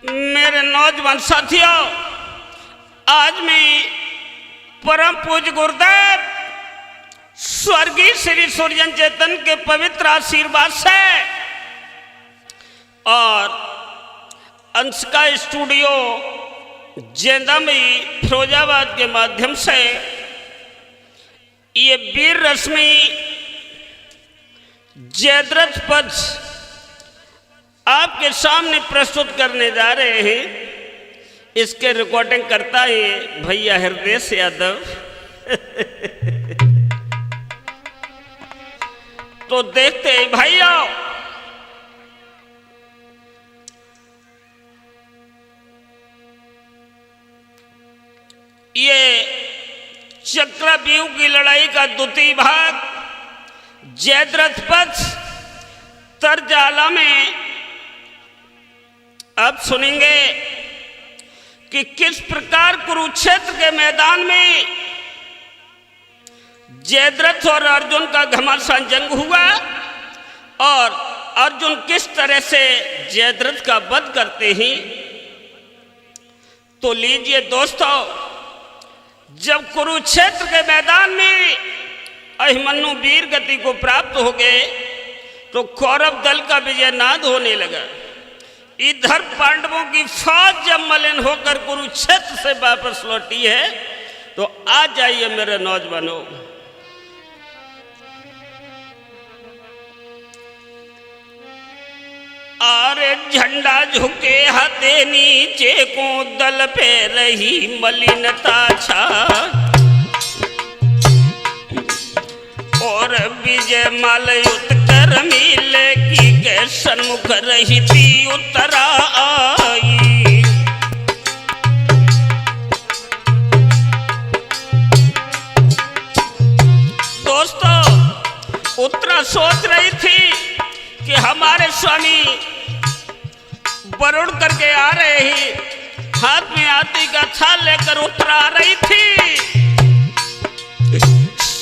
मेरे नौजवान साथियों, आज मैं परम पूज्य गुरुदेव स्वर्गीय श्री सूर्यन चेतन के पवित्र आशीर्वाद से और अंशिका स्टूडियो जेंदामी फिरोजाबाद के माध्यम से ये वीर रश्मि जयद्रथ पद आपके सामने प्रस्तुत करने जा रहे हैं। इसके रिकॉर्डिंग करता है भैया हृदय यादव। तो देखते हैं भैया, ये चक्रव्यूह की लड़ाई का द्वितीय भाग जयद्रथ पद तरजाला में अब सुनेंगे कि किस प्रकार कुरुक्षेत्र के मैदान में जयद्रथ और अर्जुन का घमासान जंग हुआ और अर्जुन किस तरह से जयद्रथ का वध करते हैं। तो लीजिए दोस्तों, जब कुरुक्षेत्र के मैदान में अभिमन्यु वीर गति को प्राप्त हो गए तो कौरव दल का विजय नाद होने लगा। इधर पांडवों की फौज जब मलिन होकर कुरुक्षेत्र से वापस लौटी है तो आ जाइए मेरे नौजवानों। अरे झंडा झुके हाथे नीचे को दल पे रही मलिनता छा और विजय मालयुत कर मिले की के सन्मुख रही थी उत्तरा आई। दोस्तों, उत्तरा सोच रही थी कि हमारे स्वामी वरुण करके आ रहे हैं, हाथ में हाथी का छाल लेकर उत्तरा आ रही थी।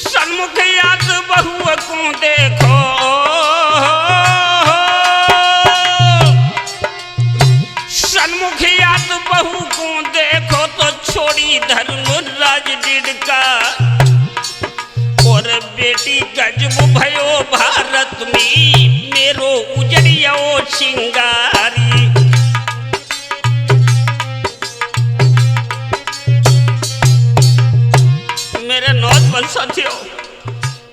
सन्मुख याद बहु को देखो, सन्मुख याद बहु को देखो तो छोड़ी धर्मराज डिडका और बेटी गजब भयो भारत में मेरो उजड़िया सिंगारी। मेरे नौजवान साथियों,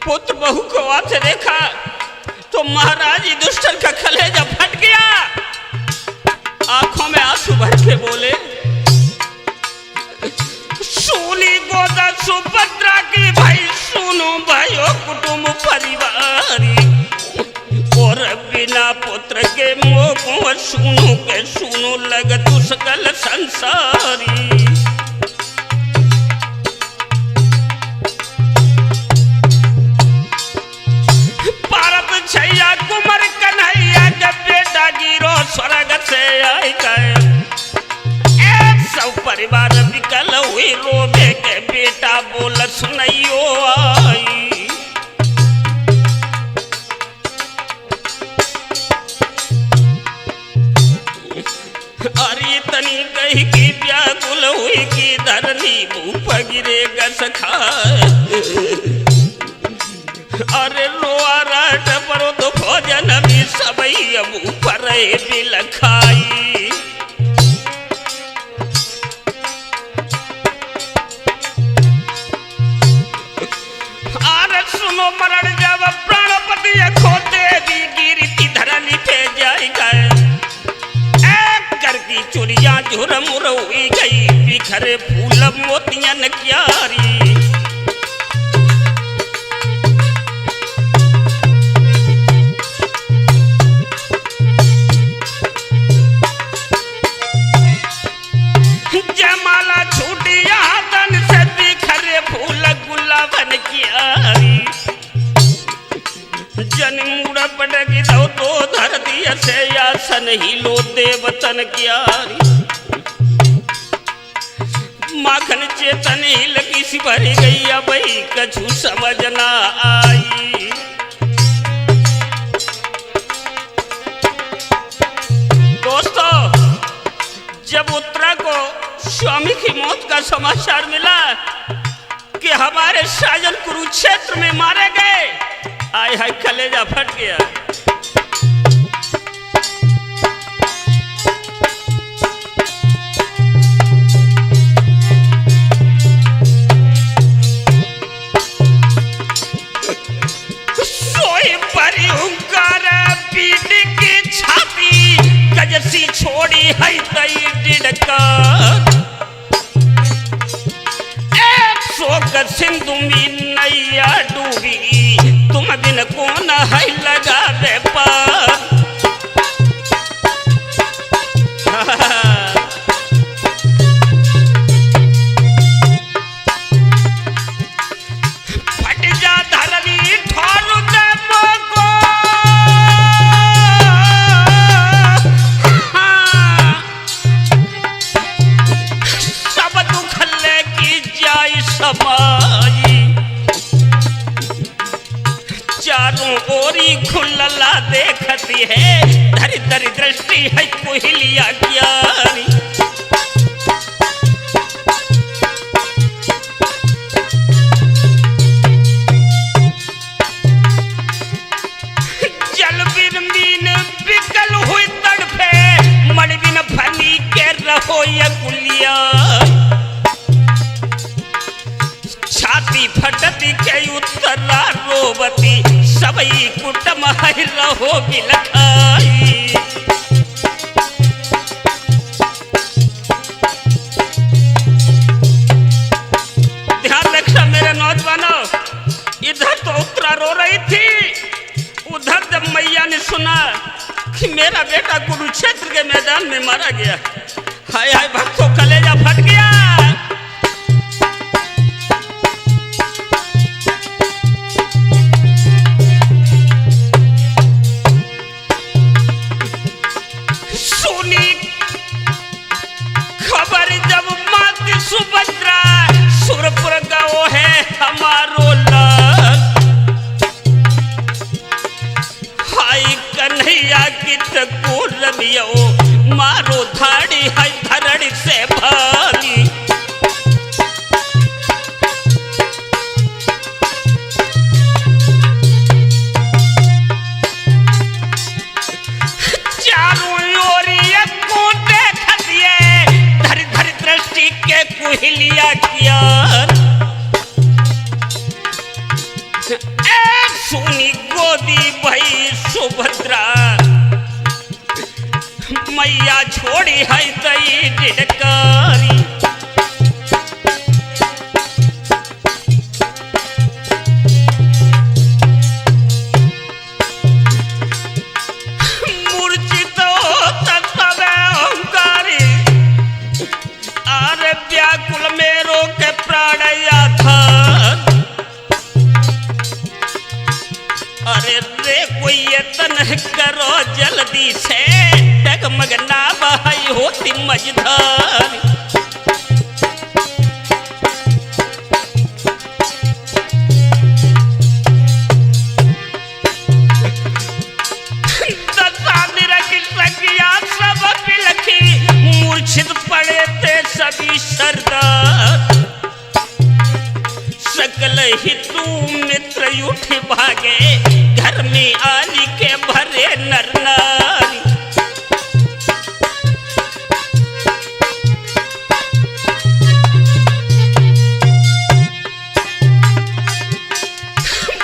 पुत्र बहू को आते देखा तो महाराज युधिष्ठिर का कलेजा फट गया। आंखों में आंसू भर के बोले, सुनी गोदा सुभद्रा की भाई सुनो भाइयों कुटुंब परिवारी और बिना पुत्र के मोह को सुनो के सुनो लग तू सकल संसारी। छैया कुमार कन्हैया के बेटा गिरो स्वर्ग से आई गए, सब परिवार विकल हुई रोबे के बेटा बोल सुनैयो आई। अरे तनी कही की व्याकुल हुई की धरनी भूप गिरे गसखा। अरे रोआ राट परो तो भोजन भी सबई अब ऊपर बिलखाई। अरे सुनो मरण जब प्राणपति खोते भी गिरती धरनी पे जाई गए, एक कर की चुड़िया झुरमुर हुई गई बिखरे फूल मोतियन क्यारी। जयमाला छूटिया तन से बिखरे फूल गुलाबन कियारी। जन मुड़ा पड़गी तो धरती से आसन ही लो देवतन कियारी। माखन चेतन ही लगी सी भरी गई अब कछु समझ ना आई। स्वामी की मौत का समाचार मिला कि हमारे साजन कुरुक्षेत्र में मारे गए। आय हाय कलेजा फट गया। सोई परी हुंकार पीट की छाती गजसी छोड़ी है तई डिड़का। शोक सिंधु में नैया डूबी तुम बिन कौन है लगा बेपार। फट जा धरनी ठोर देवो को। सब दुख लेकी जाय समाई चारों ओरी खुलला देखती है धरी धरी दृष्टि है कोहिलिया ज्ञानी। जल बिन मीन बिकल हुई तड़फे मड़ बिन फनी के रहो ये कुलिया। छाती फटती के उत्तरा रोबती सबई कुटम है रहो बिलखाई। ध्यान रखना मेरे नौजवानों, इधर तो उत्तरा रो रही थी, उधर जब मैया ने सुना कि मेरा बेटा कुरुक्षेत्र के मैदान में मारा गया, हाय हाय भक्तों कलेजा फट गया। सुभद्रा सुरपुर गाँव है हमारो लाल। हाय कन्हैया की तको रबियो मारो धाड़ी है धरड़ी से भागी। चारों ओर ये कोटे खतिए धरी धरी दृष्टि के कुहिलिया किया। सुनी गोदी भई सुभद्रा मैया छोड़ी है तई डिडकारी। मूर्छित होता तब ओंकारी आरे व्याकुल मेरो के प्राण या था। अरे रे कोई यतन करो जल्दी से डगमग ना बहाई होती मझधार। सब पिलखी मूर्छित पड़े थे सभी सरदार। सकल हितू मित्र उठ भागे घर में आली के भरे नर नारी।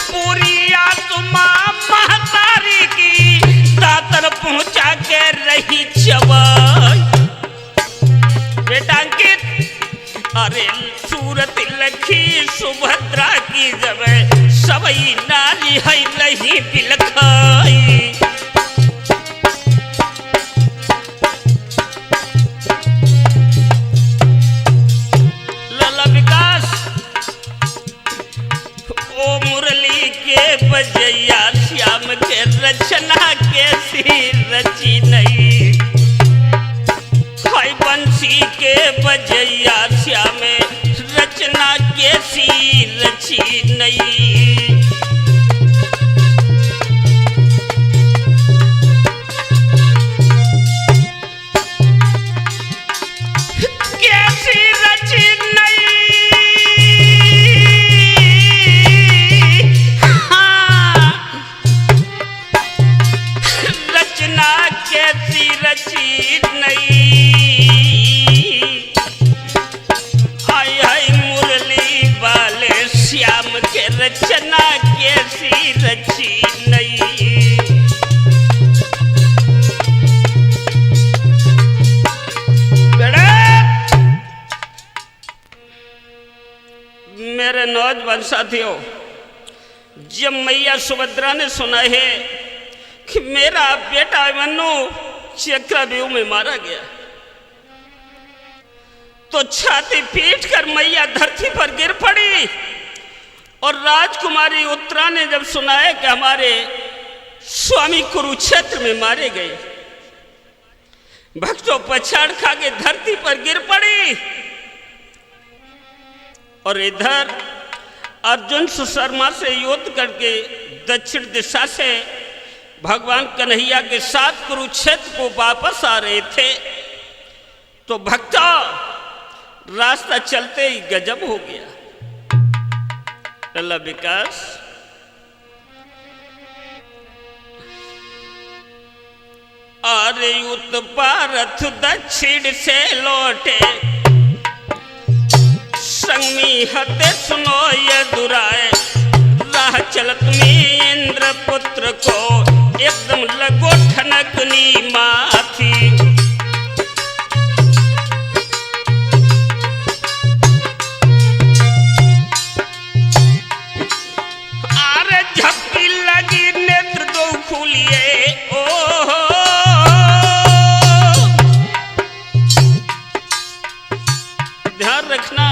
पूरी आत्मा महतारी की दातर पहुंचा के रही चबाई। बेटा अंकित, अरे सूरत लखी सुभद्रा की जब सबई नारी है नहीं बिलखाई। लला विकास ओ मुरली के बजैया श्याम के रचना के सिर रची नहीं। हाय बंसी के बजैया श्याम रचना के सिर रची नहीं। कैसी नहीं। हाय हाय मुरली वाले श्याम के रचना कैसी रची नहीं। मेरे नौजवान साथियों, जब मैया सुभद्रा ने सुना है कि मेरा बेटा अभिमन्यु चक्रव्यूह में मारा गया, तो छाती पीट कर मैया धरती पर गिर पड़ी। और राजकुमारी उत्तरा ने जब सुना है कि हमारे स्वामी कुरुक्षेत्र में मारे गए, भक्तों पछाड़ खा के धरती पर गिर पड़ी। और इधर अर्जुन सुशर्मा से युद्ध करके दक्षिण दिशा से भगवान कन्हैया के साथ कुरुक्षेत्र को वापस आ रहे थे, तो भक्तों रास्ता चलते ही गजब हो गया। अल्लाह विकास आर्युत पारथ दक्षिण से लौटे, संगमी हते सुनो ये दुराए, राह चलत में इंद्र पुत्र को एकदम लगो ठनकनी माथी। आरे झपकी लगी नेत्र दो खुलिए, ओ ध्यान रखना।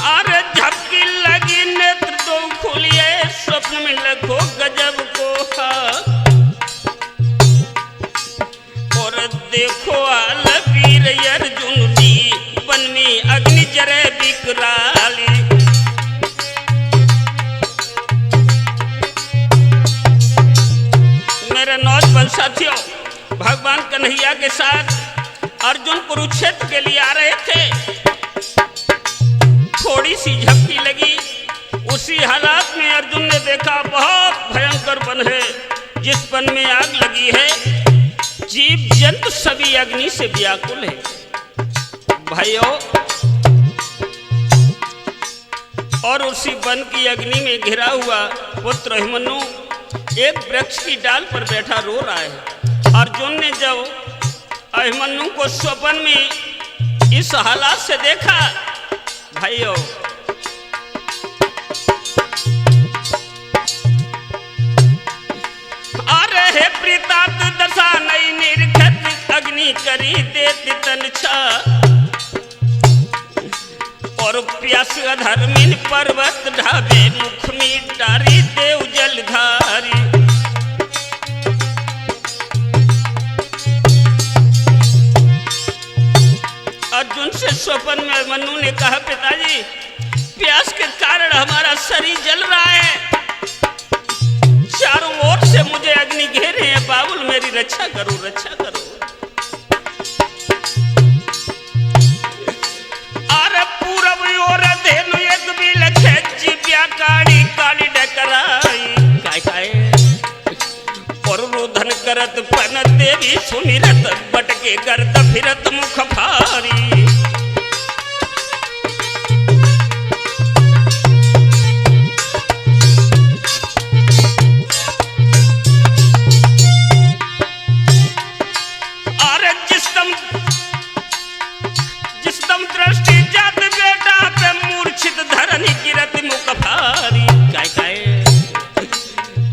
अरे झपकी लगी नेत्र दो खुलिए, स्वप्न में लगो गजब को। और देखो आल वीर अर्जुन जी, वन में अग्नि जरे विकराली। मेरे नौजवान साथियों, भगवान कन्हैया के साथ अर्जुन कुरुक्षेत्र के लिए आ रहे थे। थोड़ी सी झपकी लगी, उसी हालात में अर्जुन ने देखा बहुत भयंकर वन है, जिस वन में आग लगी है, जीव जंतु सभी अग्नि से व्याकुल है। भाइयों, और उसी वन की अग्नि में घिरा हुआ पुत्र अभिमन्यु एक वृक्ष की डाल पर बैठा रो रहा है। अर्जुन ने जब अभिमन्यु को स्वप्न में इस हालात से देखा, भाइयों अरे हे प्रीतात दशा नहीं निर्घत, अग्नि करी देती तनछा। और प्यास अधर्मिन पर्वत ढाबे, मुख में डारी देव जलधारी। अर्जुन से स्वप्न में अभिमन्यु ने कहा, पिताजी प्यास के कारण हमारा शरीर जल रहा है, चारों ओर से मुझे अग्नि घेरे हैं, बाबुल मेरी रक्षा करो, रक्षा करो। अरे पूरब ओर धेनु एक बिलख, जीव्या काली काली डकराई। काय काय और रोधन करत पन देवी सुमिरत, बटके गर्द फिरत मुख भारी। अरे जिसदम दृष्टि जात बेटा पे मूर्छित धरनी गिरत मुख भारी। काय काय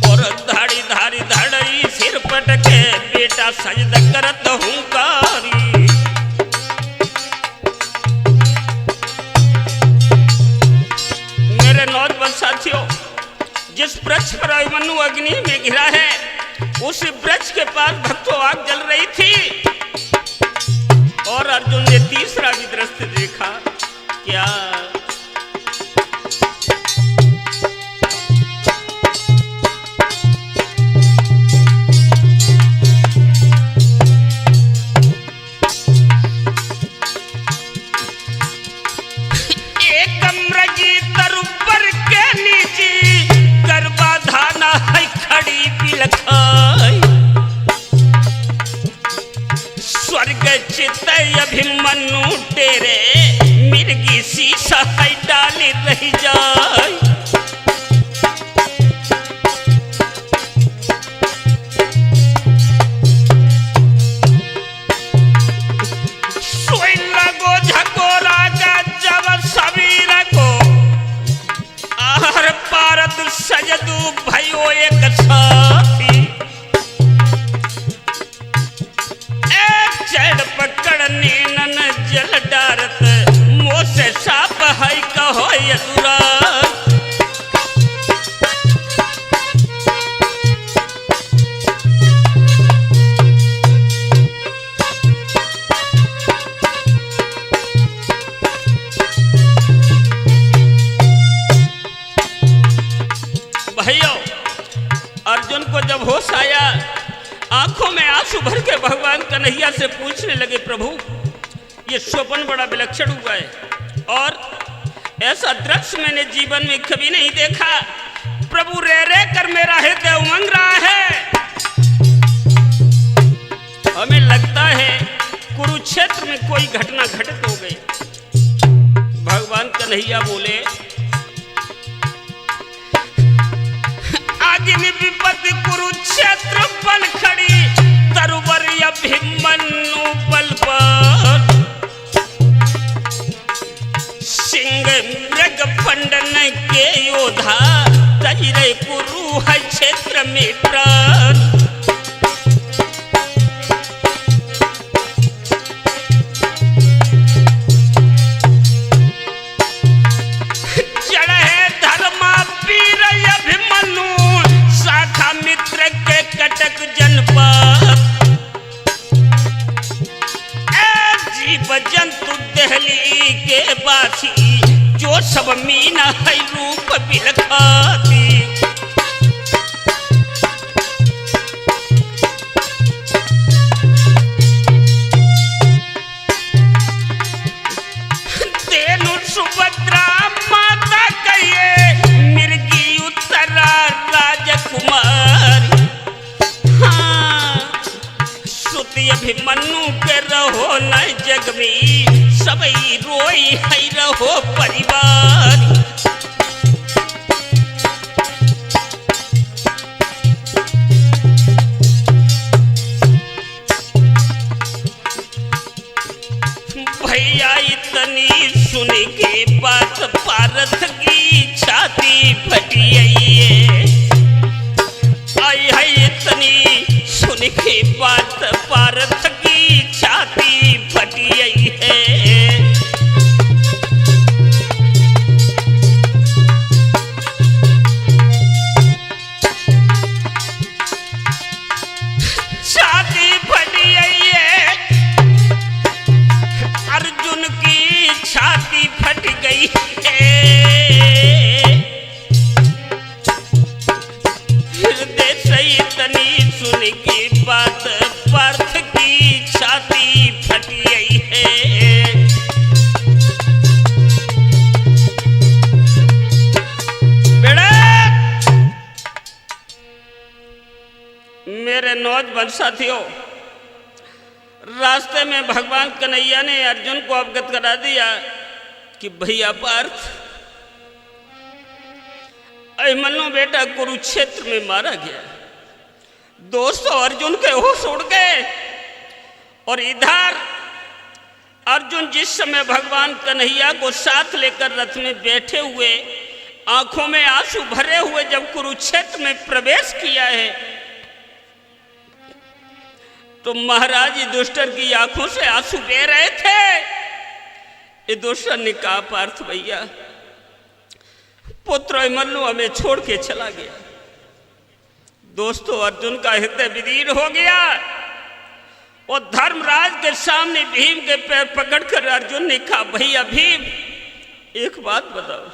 और धाड़ी धारी धड़ई सिर पटके, बेटा सजद करत हुंकारी। मेरे नौजवान साथियों, जिस वृक्ष पर अभिमन्यु अग्नि में घिरा है, उस वृक्ष के पास भक्तों आग जल रही थी। और अर्जुन ने तीसरा भी दृश्य देखा। क्या स्वर्ग चित अभिमन्यु तेरे मिर्गी शीशा है डाली रही जाए। सोई लगो झकोरा का जब सबीर को आहर पारद सजदू भयो एक साथी। एक चढ़ पकड़ नीनन जल डारत मोह से साप है कहो यदुरा। अर्जुन को जब होश आया आंखों में आंसू भर के भगवान कन्हैया से पूछने लगे, प्रभु ये स्वप्न बड़ा विलक्षण हुआ है और ऐसा दृश्य मैंने जीवन में कभी नहीं देखा। प्रभु रे रे कर मेरा हृदय उमंग रहा है। हमें लगता है कुरुक्षेत्र में कोई घटना घटित हो गई। भगवान कन्हैया बोले, अग्नि विपत्ति कुरुक्षेत्र बन खड़ी तरुवर अभिमन्यु बल पर। सिंह मृग फंडन के योद्धा तजरे कुरु है क्षेत्र में प्राण। चढ़े धर्मा वीर अभिमन्यु शाखा मित्र के कटक जनपद। जीव जंतु दहली के बासी जो सब मीना है रूप बिलखाती। तेनु सुभद्रा माता कहिए मिर्गी उत्तरा राजकुमार। हाँ सुति अभिमन्यु के रहो न जग में सबई रोई है रहो परिवार। भैया इतनी सुन के बात पारथ की छाती फटी है। आई है इतनी सुन के बात पारथ की छाती फटी है। छाती फटी है, अर्जुन की छाती फट गई है। हृदय से इतनी सुन की बात पार्थ की छाती फट गई है। बेड़ा मेरे नौजवान साथियों, रास्ते में भगवान कन्हैया ने अर्जुन को अवगत करा दिया कि भैया पार्थ अभिमन्यु बेटा कुरुक्षेत्र में मारा गया। दोस्तों अर्जुन के होश उड़ गए और इधर अर्जुन जिस समय भगवान कन्हैया को साथ लेकर रथ में बैठे हुए आंखों में आंसू भरे हुए जब कुरुक्षेत्र में प्रवेश किया है तो महाराज युधिष्ठिर की आंखों से आंसू बह रहे थे। युधिष्ठिर ने कहा, पार्थ भैया पुत्र अभिमन्यु हमें छोड़ के चला गया। दोस्तों अर्जुन का हृदय विदीर्ण हो गया और धर्मराज के सामने भीम के पैर पकड़कर अर्जुन ने कहा, भैया भीम एक बात बताओ,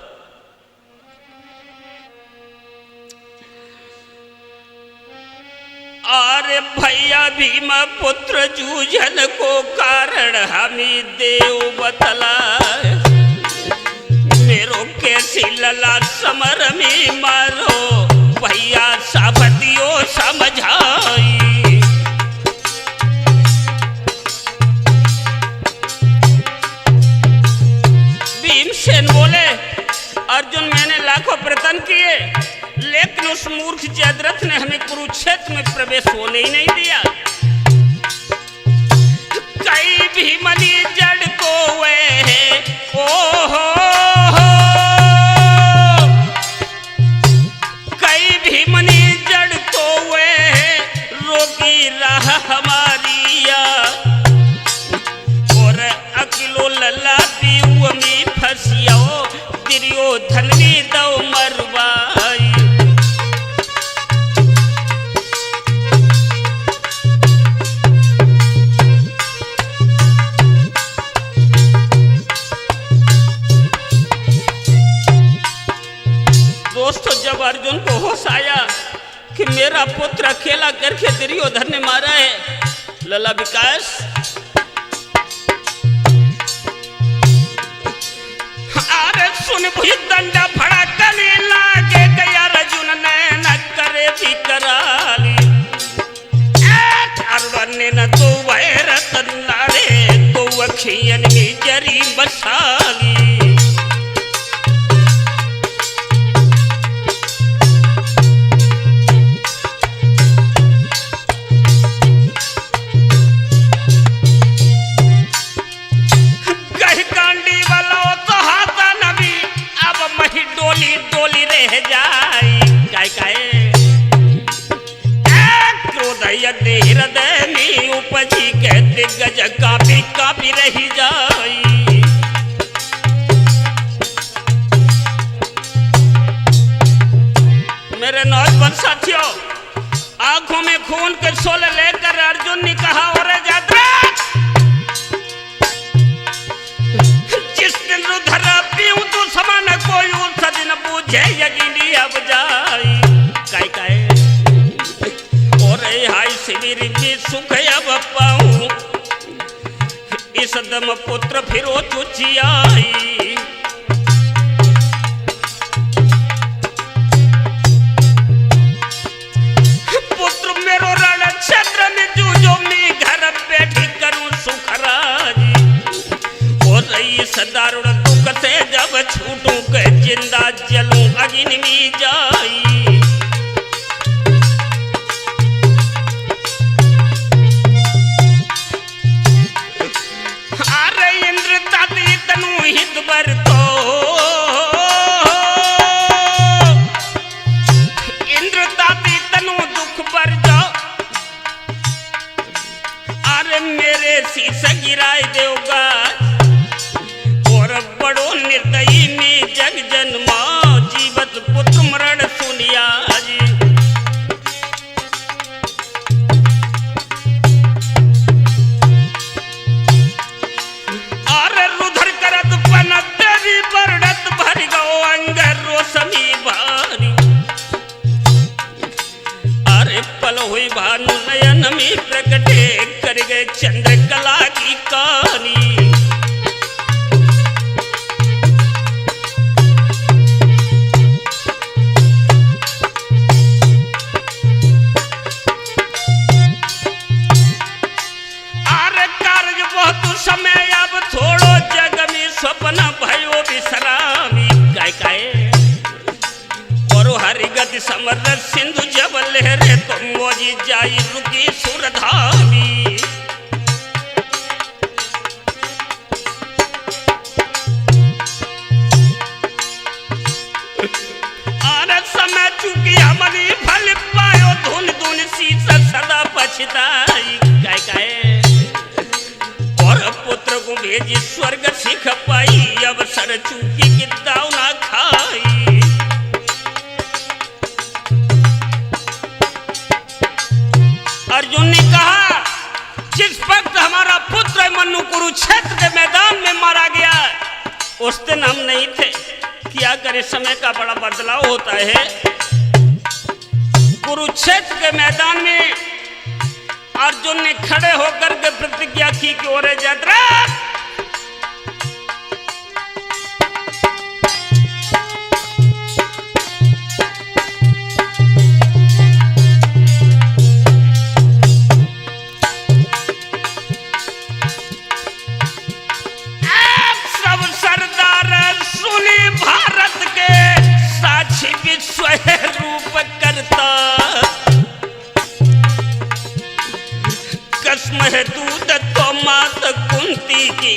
अरे भैया भीम पुत्र जूझन को कारण हमी देव बतला। मेरो कैसी लला समर में मारो भैया साबतियों समझाई। अर्जुन मैंने लाखों प्रयत्न किए, लेकिन उस मूर्ख जयद्रथ ने हमें कुरुक्षेत्र में प्रवेश होने ही नहीं दिया। कई भी मनी जड़ को वे ओहो, कई भी मनी जड़ को वे रोगी राह हमारिया, और अकिलो लल्ला पीऊ में फसियो दुर्योधन भी दो मरवाई। दोस्तों, जब अर्जुन को होश आया कि मेरा पुत्र अकेला करके दुर्योधन ने मारा है, लला विकास अरे सुन भुज दंडा फड़ा कली लागे गया, अर्जुन ने न करे भी कराली, अर्जुन ने न तो वैरत नारे तो अखियन में जरी बसाली। डोली रह जाई क्रोध यदि हृदय में उपजी के दिग्गज कापी कापी रही जाई। मेरे नौजवान साथियों, आंखों में खून के शोले लेकर अर्जुन ने कहा, और जयद्रथ जिस दिन रुधिर पीऊं तो समान कोई उस दिन बूझे यगिनी अब जाई। काय और हाय शिविर में सुख अब पाऊं, इस दम पुत्र फिरो चुचियाई। पुत्र मेरो रण क्षेत्र में जूझो में घर बैठी करूं सुखराजी, और इस दारुण दुख से जब छूटूं के जिंदा जलूं अग्नि में जाई। अरे इंद्र ताती तनु हित बर तो, इंद्र ताती तनु दुख बर जाओ, अरे मेरे शीश गिराए देवगा, और बड़ो निर्दयी में जग जन्मा जीवत पुत्र मरण सुनिया जी। अरे रुधर करत पन देवी बरड़त भर गो अंगर रोशनी भारी, अरे पल हुई भानु नयन में प्रकटे कर गए चंद्रकला की कहानी। समय अब थोड़ो जग में स्वप्न भयो विश्रामी, और हरि गति समर सिंधु जब लहरे तो मोजी जाई रुकी सुरधामी। आर समय चुकी हमारी फल पायो धुन धुन शीश सदा पछताई। पुत्र को भेजी स्वर्ग सिख पाई, अवसर चूकी कि दाव ना खाई। अर्जुन ने कहा, जिस वक्त हमारा पुत्र मनु कुरुक्षेत्र के मैदान में मारा गया, उस दिन हम नहीं थे। क्या करे, समय का बड़ा बदलाव होता है। कुरुक्षेत्र के मैदान में अर्जुन ने खड़े होकर के प्रतिज्ञा की कि ओरे जयद्रथ, आप सब सरदार सुनी भारत के विश्व रूप करता, कसम है दूध तो मात कुंती की,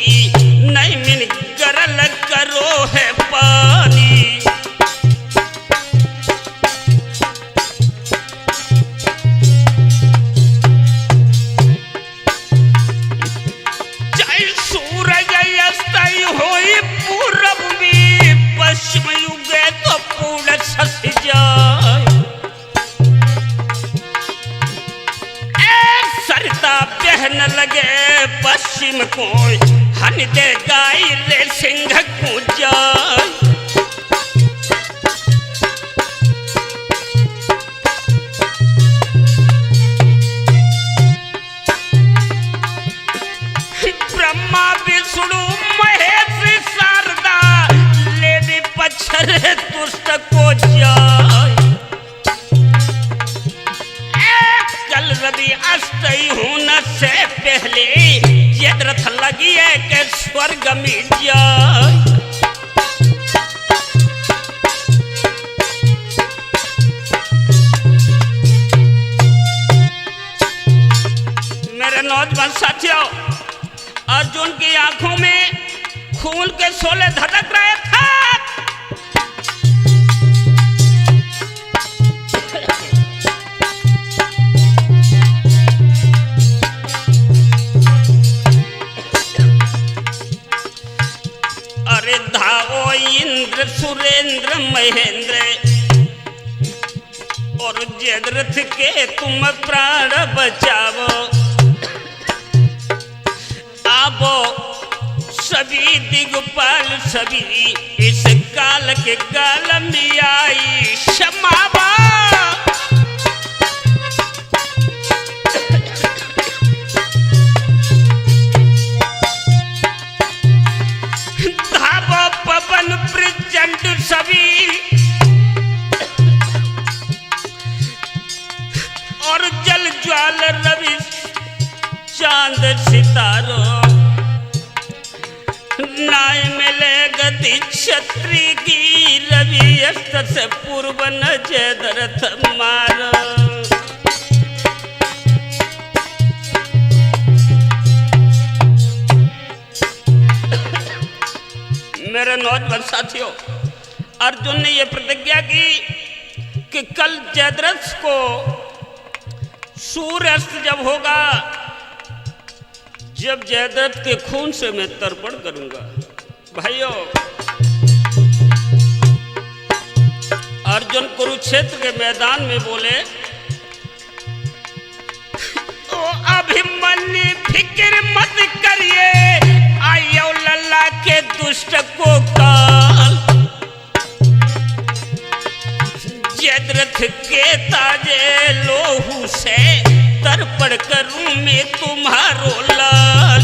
नहीं मिन गरल करो है पानी। चाहे सूरज अस्त होई पूरब में, पश्चिम युगे तो पूर्ण सस जाए। सरता बहन लगे पश्चिम को, हन दे गाय रे सिंह को जाए। ब्रह्मा विष्णु महेश शारदा, ले भी पच्छर दुष्ट को जाए। कल रवि अष्टई होने से पहले ये रथ लगी है कि स्वर्ग में जाए। मेरे नौजवान साथियों, अर्जुन की आंखों में खून के शोले धड़क रहे थे। अरे धावो इंद्र सुरेंद्र महेंद्र, और जयद्रथ के तुम प्राण बचावो। आवो सभी दिगपाल सभी, इस काल के काल में आई क्षमावा। पवन प्रचंड सभी, और जल ज्वाल रवि चांद सितारों, नाय मिले गति क्षत्रि की, रवि अस्त से पूर्व न जयद्रथ मारो। मेरे नौजवान साथियों, अर्जुन ने यह प्रतिज्ञा की कि कल जयद्रथ को सूर्यास्त जब होगा, जब जयद्रथ के खून से मैं तर्पण करूंगा। भाइयों, अर्जुन कुरुक्षेत्र के मैदान में बोले, ओ अभिमन्यु फिक्र मत करिए, आयो लल्ला के दुष्ट को काल। जयद्रथ के ताजे लोहू से तर्पण करूं मैं तुम्हारो लाल।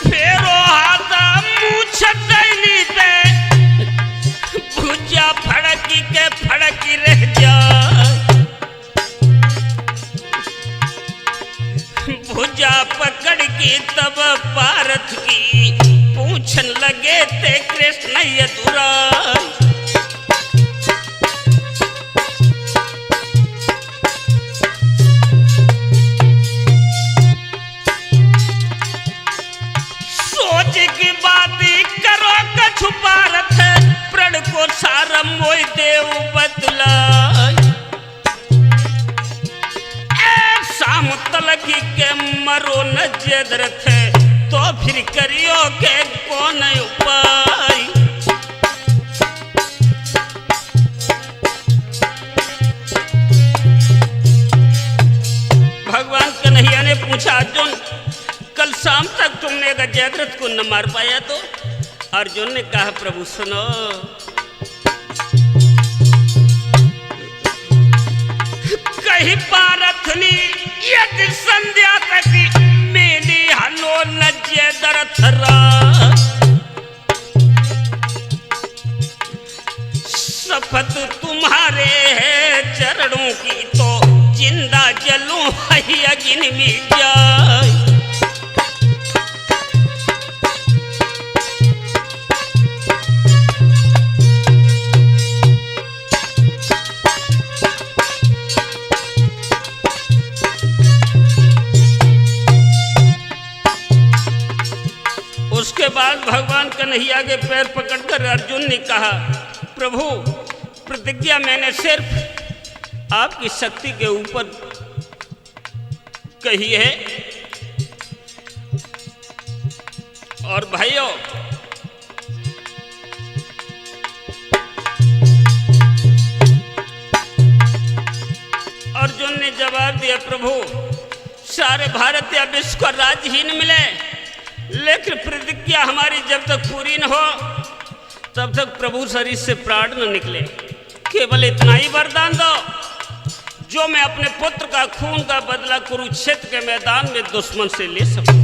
फेरो हाथा मूछ दैनी दे, भुजा फड़की के फड़की रह जाए। भुजा पकड़ की तब पारथ की, पूछन लगे थे कृष्ण यदुराय। सोच की बात करो कछु पारथ, प्रण को सारम मोय देव बदलाय। शाम तलकी के मरो न जयद्रथ, तो फिर करियो के कौन उपाय। भगवान कन्हैया ने पूछा, अर्जुन कल शाम तक तुमने अगर जयद्रथ को न मार पाया तो? अर्जुन ने कहा, प्रभु सुनो, कहीं पारथनी यदि संध्या तक मेरी हलो न जयद्रथ राज। शपथ तुम्हारे है चरणों की, तो जिंदा जलूं है अगिन में जाए। उसके बाद भगवान कन्हैया के पैर पकड़कर अर्जुन ने कहा, प्रभु प्रतिज्ञा मैंने सिर्फ आपकी शक्ति के ऊपर कही है। और भाइयों, अर्जुन ने जवाब दिया, प्रभु सारे भारत या विश्व का राज्य ही न मिले, लेकिन प्रतिज्ञा हमारी जब तक पूरी न हो तब तक प्रभु शरीर से प्राण न निकले। केवल इतना ही वरदान दो, जो मैं अपने पुत्र का खून का बदला कुरुक्षेत्र के मैदान में दुश्मन से ले सकूं।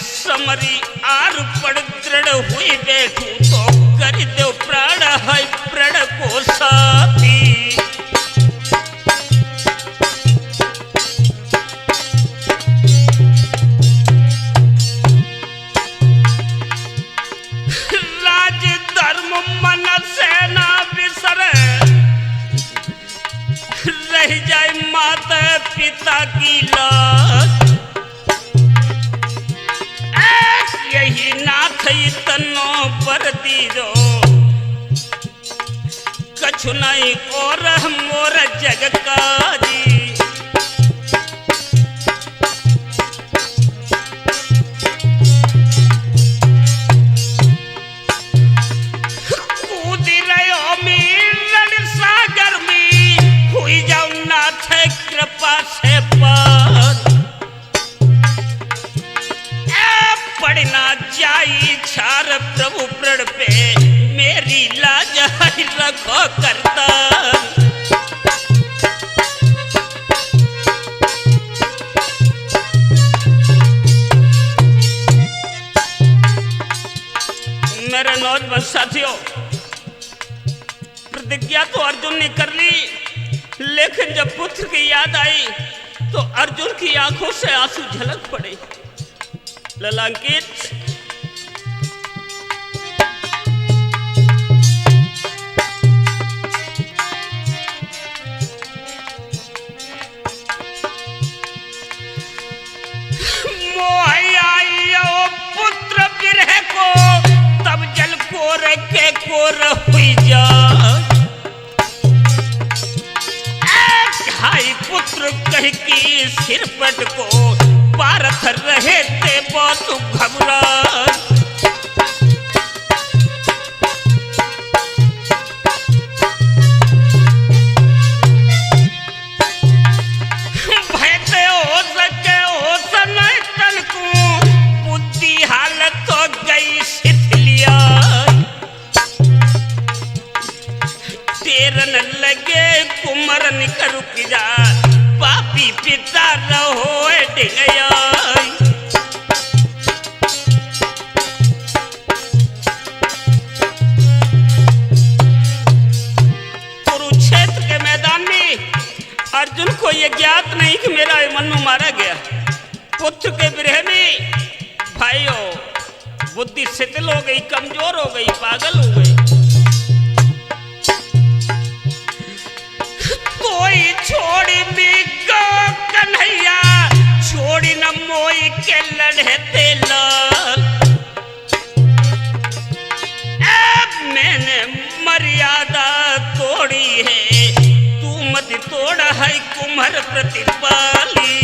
समरी आर पड़ दृढ़ हुई बैठू तो कर दो प्राण है प्रण को साथी। राज धर्म मन सेना बिसर रह जाए माता पिता की लाज। यही नाथ तनो पर दीजो कछु नहीं और मोर जग काजी। कूद रहो मीर सागर में हुई जाऊं नाथ कृपा से पार। पढ़ना जाई छार प्रभु प्रण पे मेरी लाज रखो करता। मेरे नौजवान साथियों, प्रतिज्ञा तो अर्जुन ने कर ली, लेकिन जब पुत्र की याद आई तो अर्जुन की आंखों से आंसू झलक पड़े। ललांकित मोह पुत्र बिरह को तब जल कोर के कोर हुई जा। भाई पुत्र कह की सिरपट को पारथ रहे थे बहुत घबरा। भयते हो सके हो समय तन को बुद्धि हालत हो गई शिथिलिया। तेरन लगे कुमरन कर रुक जा पापी पिता रहो गया। कुरुक्षेत्र के मैदान में अर्जुन को यह ज्ञात नहीं कि मेरा अभिमन्यु मारा गया। पुत्र के विरह में भाइयों बुद्धि शिथिल हो गई, कमजोर हो गई, पागल हो गई। कोई छोड़ी भी कन्हैया छोड़ी न मोई के लड़ते लाल। मैंने मर्यादा तोड़ी है, तू मत तोड़ा है कुम्हर प्रतिपाली।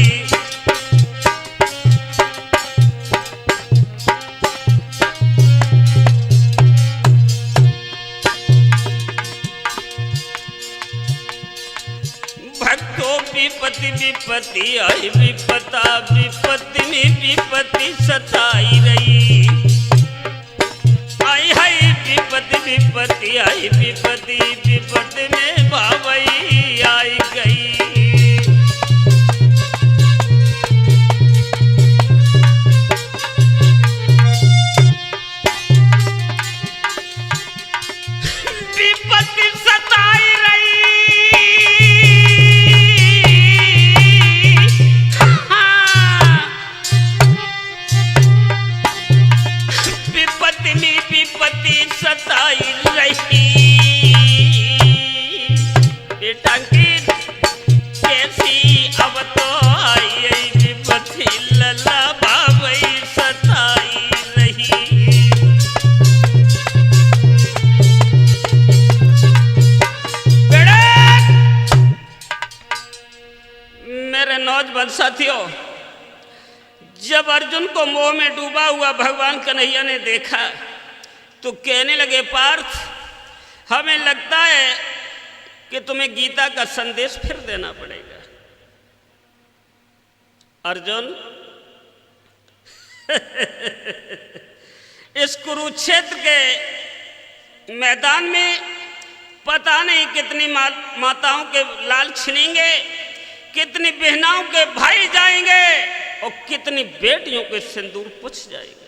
विपत्ति विपत्ति आई विपता, विपत्ति में विपत्ति सताई रही। आई हाय विपत्ति विपत्ति आई विपत्ति, विपत्ति में बाबई आई गई। विपत्ति सताई रही। विपत्ति में विपत्ति सताई रही। बेटा की कैसी अब तो आई विपत्ति लला बाबई सताई रही। मेरे नौजवान साथियों, जब अर्जुन को मोह में डूबा हुआ भगवान कन्हैया ने देखा तो कहने लगे, पार्थ हमें लगता है कि तुम्हें गीता का संदेश फिर देना पड़ेगा। अर्जुन इस कुरुक्षेत्र के मैदान में पता नहीं कितनी माताओं के लाल छिनेंगे, कितनी बहनाओं के भाई जाएंगे और कितनी बेटियों के सिंदूर पुछ जाएंगे।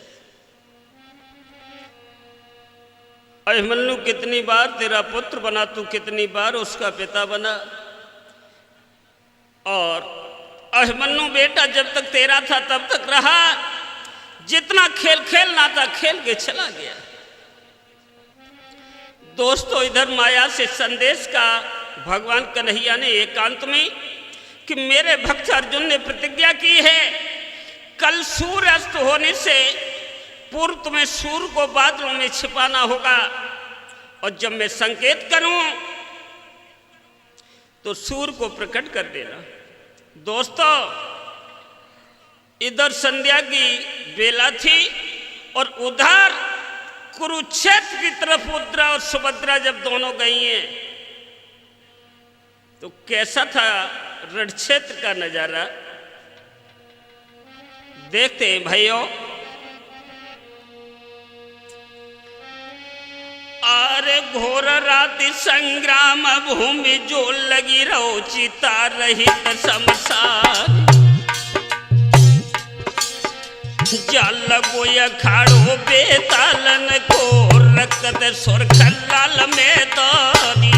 अभिमन्यु कितनी बार तेरा पुत्र बना, तू कितनी बार उसका पिता बना। और अभिमन्यु बेटा जब तक तेरा था तब तक रहा, जितना खेल खेलना था खेल के चला गया। दोस्तों, इधर माया से संदेश का भगवान कन्हैया ने एकांत में कि मेरे भक्त अर्जुन ने प्रतिज्ञा की है, कल सूर्य अस्त होने से पूर्व तुम्हें सूर्य को बादलों में छिपाना होगा, और जब मैं संकेत करूं तो सूर्य को प्रकट कर देना। दोस्तों, इधर संध्या की बेला थी और उधर कुरुक्षेत्र की तरफ उद्रा और सुभद्रा जब दोनों गई हैं तो कैसा था रणक्षेत्र का नजारा। देखते हैं भाइयों। अरे घोर राति संग्राम भूमि जो लगी रहो, चिता रहित शमशान। जल गोय खाड़ो बेतालन को रक्त सुर्ख लाल मैदानी।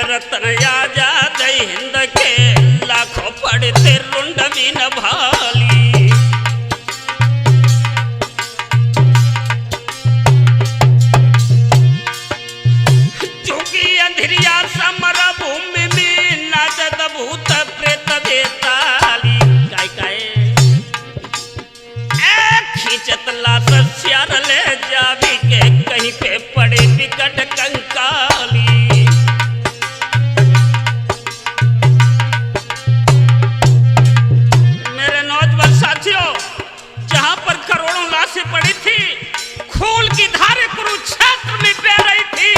रतन आजाद हिंद के लाखों पड़ते रुंड भी न भाली। चूंकि अंधेरिया समर भूमि में नाचत भूत प्रेत बेताली। काय खींचत लाश श्यार ले जावी के कहीं पे पड़े विकट कंकाली। जहां पर करोड़ों लाशें पड़ी थी, खून की धारें कुरुक्षेत्र में बह रही थी।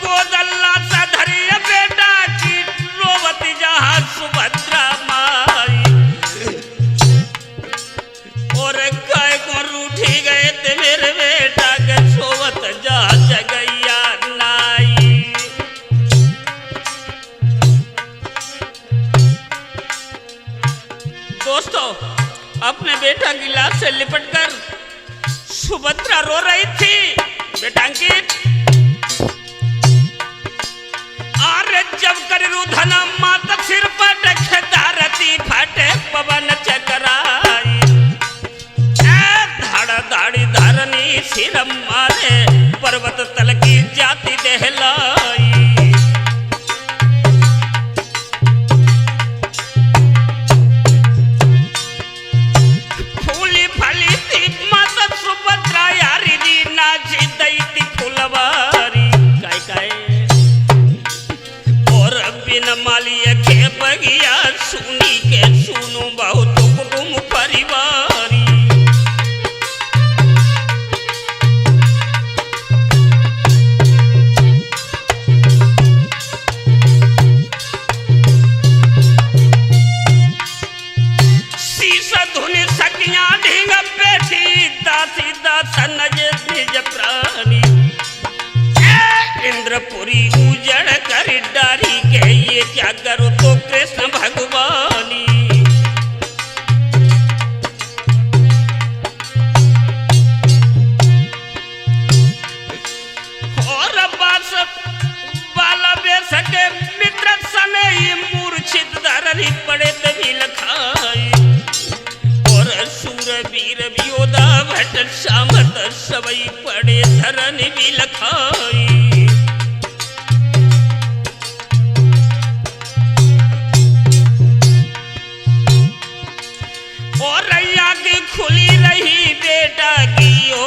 गोद अल्लाह सा धरी बेटा की रोवती जहां सुभद्रा माई। और काय को रूठी गए थे मेरे बेटा के सोवत जहां जगैया नाई। दोस्तों, अपने बेटा की लाश से लिपटकर सुभद्रा रो रही थी। बेटा अंकित, अरे जब कर रुधन मात सिर पर धारती फटे पवन चकराई। धाड़ा दाड़ी धरनी सिर मारे पर्वत तल की जाति दहलाई। फूली फली थी माता सुभद्रा यारी दी नाची दई इंद्रपुरी उजड़ कर डारी के ये क्या करो तो कृष्ण भगवानी। और बास बाला बेसके मित्र सने ये मूर्छित धरनी पड़े तभी लखाई। और सूरवीर योधा भट सामत सबई पड़े धरन भी लखाई। और आगे खुली रही बेटा की हो,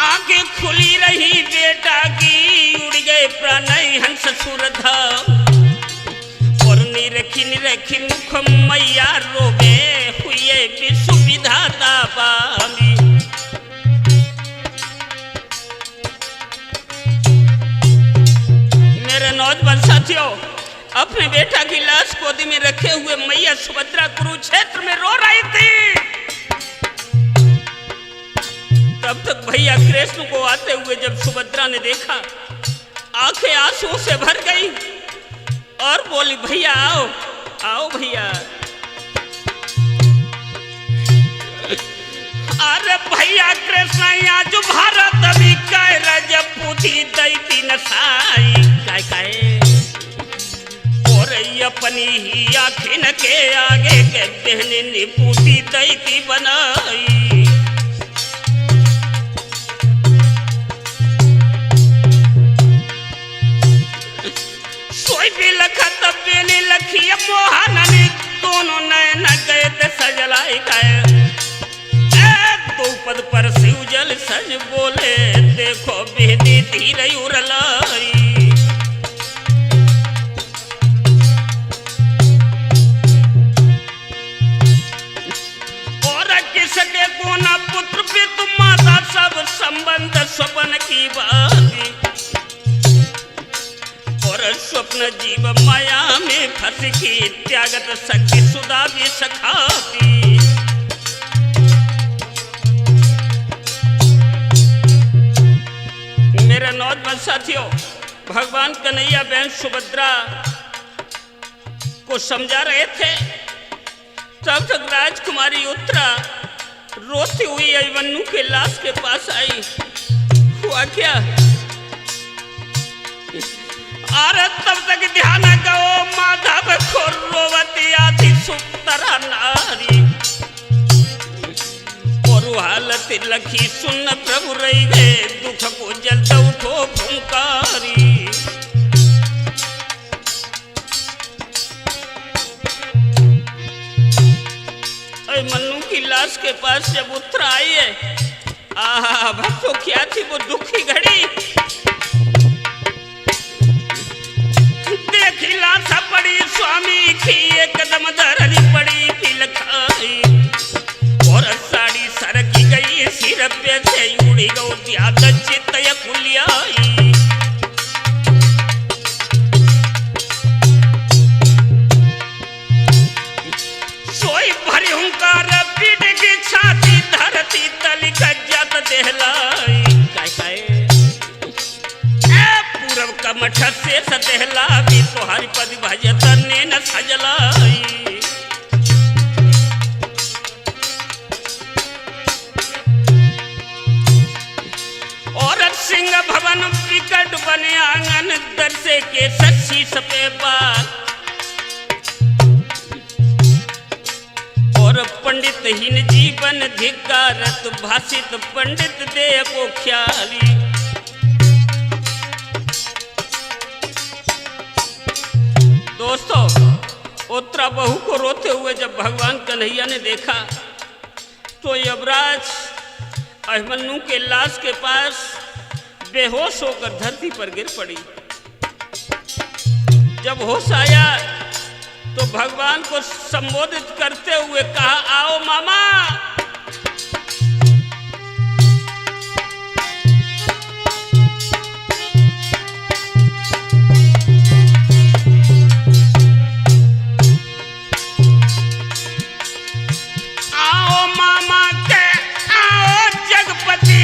आगे खुली रही बेटा की उड़ गए प्राणय हंस सुरधाम। निरखी निरखी मुख मैया रोबे हुए विश्व विधाता पामी। मेरे नौजवान साथियों, अपने बेटा की लाश गोदी में रखे हुए मैया सुभद्रा कुरुक्षेत्र में रो रही थी। तब तक भैया कृष्ण को आते हुए जब सुभद्रा ने देखा, आंखें आंसुओं से भर गई और बोली भैया आओ आओ भैया। अरे भैया कृष्ण आज भारत अभी कह रजब पूछी दैती नसाई काय काय। और अपनी ही आखिन के आगे के बहने ने पूछी दैती बनाई। सोई भी लखा तब बेने लखी मोहननी दोनों नयन गए थे सजलाई गए। दो पद पर शिवजल सज बोले देखो बेदी धीरे उरलाई। और किसके कोना पुत्र भी तुम माता सब संबंध स्वपन की बाती। और स्वप्न जीव माया में फंस की त्यागत सखी सुधा भी सखाती। मेरे नौजवान साथियों, भगवान कन्हैया बहन सुभद्रा को समझा रहे थे। तब तक राजकुमारी उत्तरा रोती हुई अभिमन्यु के लाश के पास आई। हुआ क्या? अरे तब तक ध्यान गो माधव खोरवती आदि सुतरा नारी। और हालत लखी सुन प्रभु रही गए दुख को जलता उठो फुंकारी। मन्नू की लाश के पास जब उत्तरा आई है, आहा भक्तों क्या थी वो दुखी घड़ी। देखी लाश पड़ी स्वामी की एकदम धरनी पड़ी पिलखाई। और साड़ी सरकी गई सिर पे से उड़ी गई आदत चित्त खुलियाई। सोई भरी हुंकार पीट की छाती धरती तली गज्जत देहलाई काय काय। पूरब का मठ से सदेहला भी तो हरिपद भजत ने न सजलाई। और सिंह भवन विकट बने आंगन दरसे के सच्ची सपे बाल। और पंडित हीन जीवन धिकारत भाषित पंडित दे को ख्याली। दोस्तों, उत्तरा बहू को रोते हुए जब भगवान कन्हैया ने देखा तो यमराज अभिमन्यु के लाश के पास बेहोश होकर धरती पर गिर पड़ी। जब होश आया तो भगवान को संबोधित करते हुए कहा, आओ मामा। आओ मामा के आओ जगपति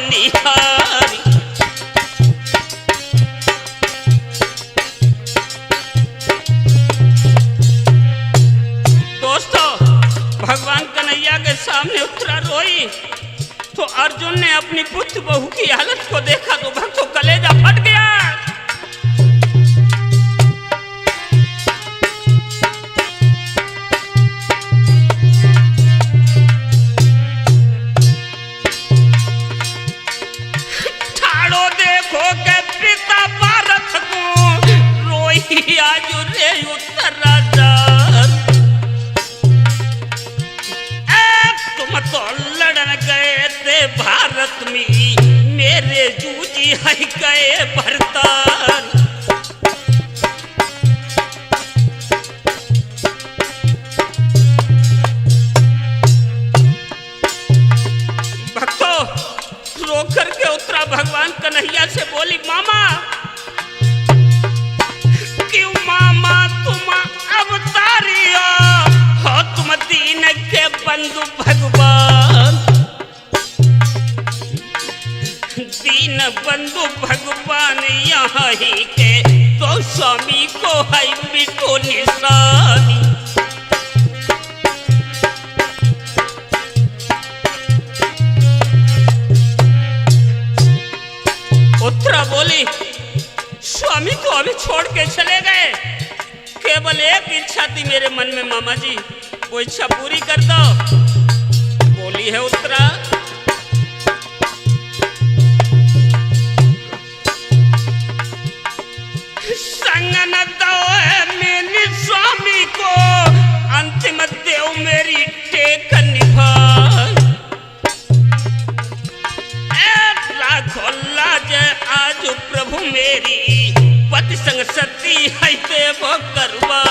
निहारी। दोस्तों, भगवान कन्हैया के सामने उत्तरा रोई तो अर्जुन ने अपनी पुत्र बहू की हालत को देखा तो भक्तों कलेजा फट गया। ठाड़ो देखो के पिता भारत को रोई आज रे उत्तरा तो लड़न गए थे भारत में मेरे जूजी है गए भरतार। भक्तों, रो करके उत्तरा भगवान कन्हैया से बोली, मामा क्यों मामा तुम अवतारी हो तुम दीन के बंधु भगवान। दीन बंधु भगवान यहाँ ही के तो स्वामी को है मिटो निशानी। उत्तरा बोली, स्वामी तो अभी छोड़ के चले गए, केवल एक इच्छा थी मेरे मन में मामा जी, वो इच्छा पूरी कर दो। बोली है उत्तरा, संग न दो मेरे स्वामी को अंतिम देव मेरी टेक निभाए। लाखों लाज आज प्रभु मेरी पति संग सती है देव करवा।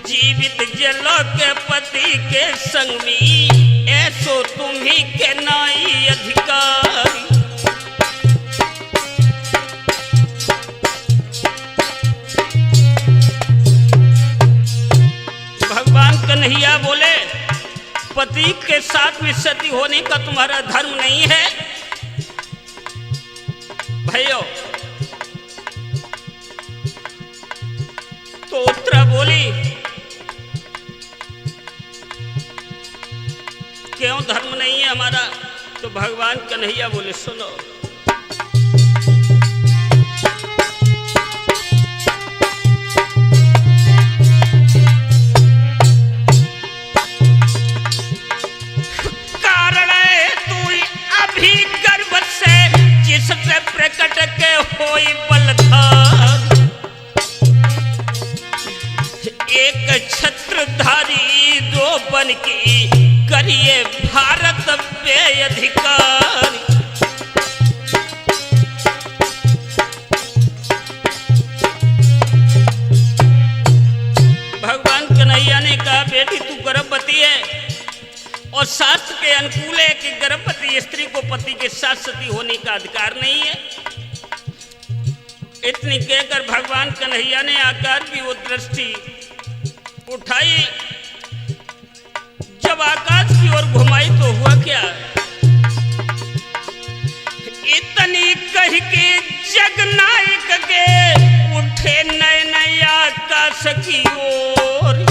जीवित जलो के पति के संग में ऐसो तुम्ही के नाई अधिकारी। भगवान कन्हैया बोले, पति के साथ में सती होने का तुम्हारा धर्म नहीं है। भाइयों, तो उत्तरा बोली, क्यों धर्म नहीं है हमारा? तो भगवान कन्हैया बोले, सुनो, कारण है तू अभी गर्भ से जिससे प्रकट के होई बलधार। एक छत्रधारी दो बन की करिए भारत पे अधिकार। भगवान कन्हैया ने कहा, बेटी तू गर्भवती है और शास्त्र के अनुकूल है कि गर्भवती स्त्री को पति के साथ सती होने का अधिकार नहीं है। इतनी कहकर भगवान कन्हैया ने आकार की वो दृष्टि उठाई, जब आकाश की ओर घुमाई तो हुआ क्या, इतनी कह के जगनायक के उठे नयन आकाश की ओर।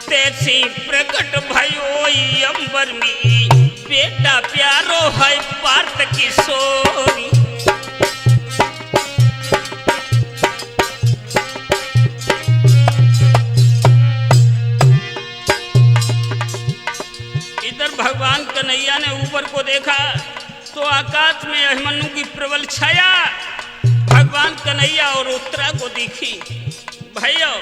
तैसी प्रकट भयो अंबर में बेटा प्यारो है पार्थ किशोरी। भगवान कन्हैया ने ऊपर को देखा तो आकाश में अभिमन्यु की प्रबल छाया भगवान कन्हैया और उत्तरा को दिखी। भाइयों,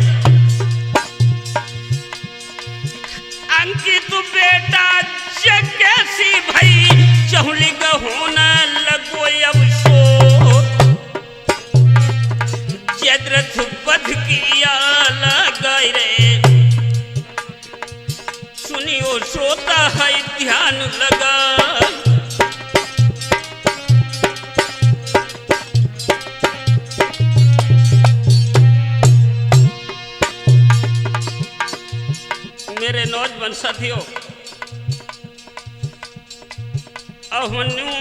अंकित बेटा जगसी भाई चहुली होने लगो अवसोर जदरथ बध किया लगाई रे सुनियो श्रोता है ध्यान लगा मेरे नौजवान साथियों अभिमन्यु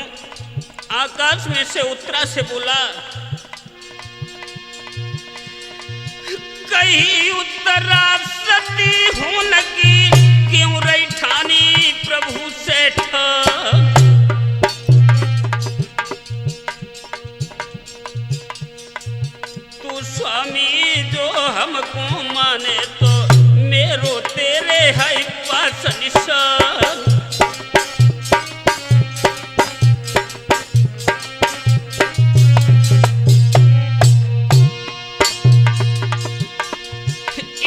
आकाश में से उतरा से बोला कहीं उत्तरा सती हूं लगी क्यों रही ठानी प्रभु से तू स्वामी जो हमको माने तो मेरो तेरे है पास निशान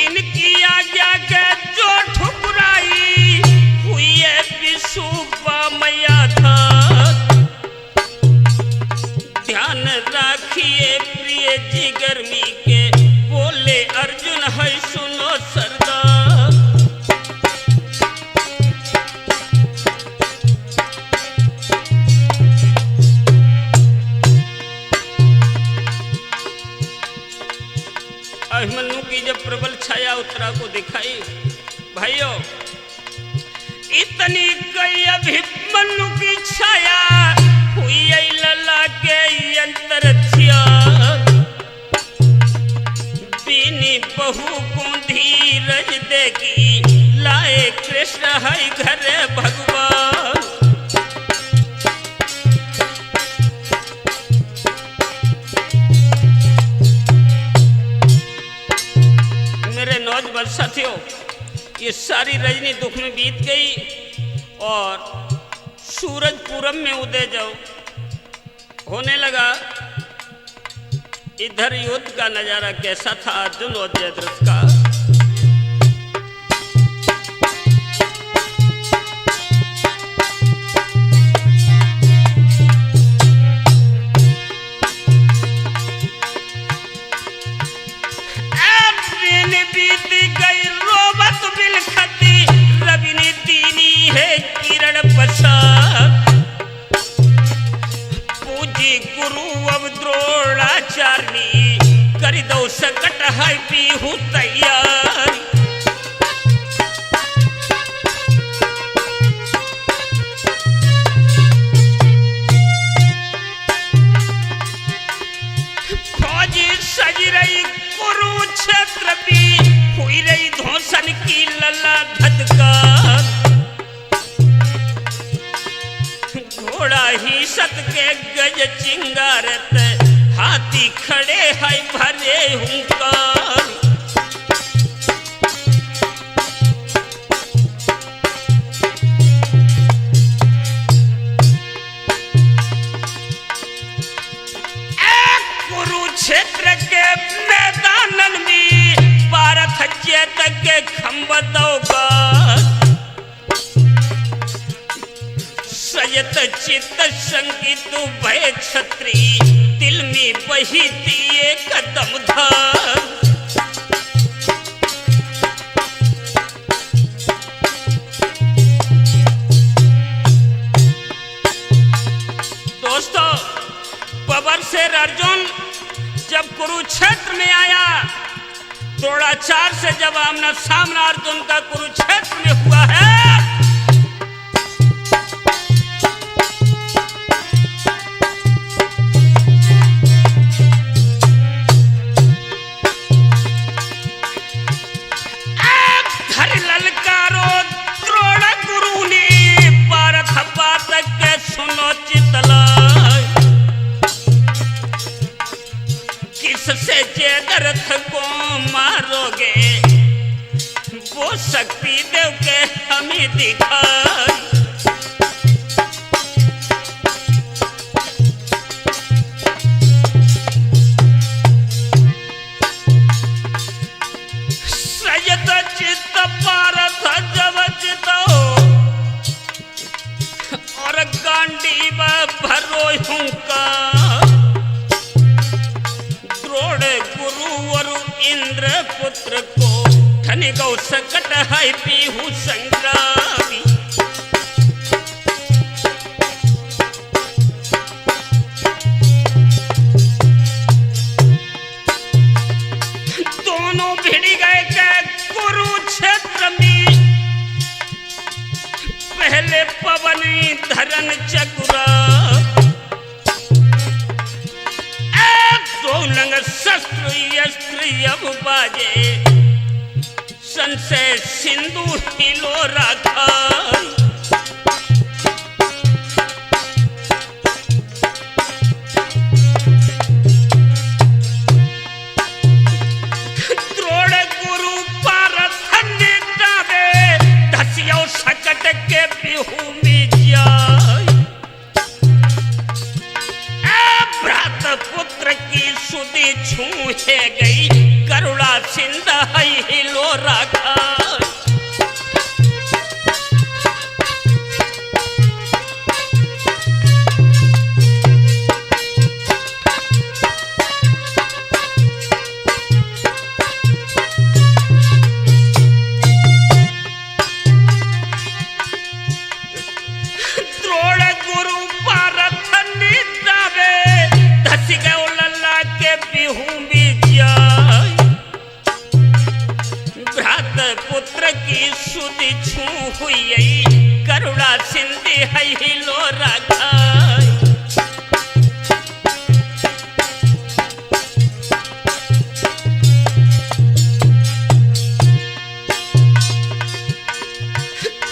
इनकी आज्ञा के जो ठुकराई हुई है विशुपा मैया था ध्यान राखिए प्रिय जी गर्मी के बोले अर्जुन है सुनो सरदार अभिमन्यु की जब प्रबल छाया उत्तरा को दिखाई भाइयों इतनी गई अभिमन्यु की छाया हुई लला के यंत्र थिया बीनी बहू को धीरज देगी लाए कृष्ण है घर भगवान मेरे नौजवान साथियों ये सारी रजनी दुख में बीत गई और सूरज पूरब में उदय जाओ होने लगा इधर युद्ध का नजारा कैसा था अर्जुन और जयद्रथ का बीत गई रोबत बिलखती रवि ने दीनी है किरण प्रसाद पूजी गुरु अब द्रोणाचार्य कर दो सकट है पीहू तैयार फौजी सज रही कुरुक्षेत्र भी हुई रही धोसन की लला धधकार घोड़ा ही सत के गज चिंगारत हाथी खड़े है भरे हुंकार कुरुक्षेत्र के मैदान में पारथ चेत के खंबदौगा सजत चित्त संगीत भय छत्री दिल में बही दिए कदम धार दोस्तों बबर शेर अर्जुन जब कुरुक्षेत्र में आया द्रोणाचार्य से जब आमना सामना अर्जुन का कुरुक्षेत्र में हुआ है घर ललकारो द्रोण गुरु ने पारथ बात के सुनो चितला किससे जयद्रथ को मारोगे वो शक्ति देव के हमें दिखाई सजत चित्त पारथ जब चितो और गांड दो हुंकार। द्रोण गुरुवर इंद्र पुत्र को धनि गौ सकट है पीहू संग्रामी। दोनों भिड़ गए कुरुक्षेत्र में, पहले पवनी धरन चकुरा। सोलंग शस्त्र यस्त्र अब बाजे, संशय सिंधु हिलो राखा। द्रोण गुरु पारथ निटावे, धसियो सकट के बिहू में जाय। भ्रात पुत्र की सुधि छूहे गई, करुणा सिंध हिलो राखा। द्रोण गुरु पारथ निटावे, धसी गयो लल्ला के बिहू में जाय। भ्रात पुत्र की सुधि छू हुई, करुणा सिंधि हिलो राखा।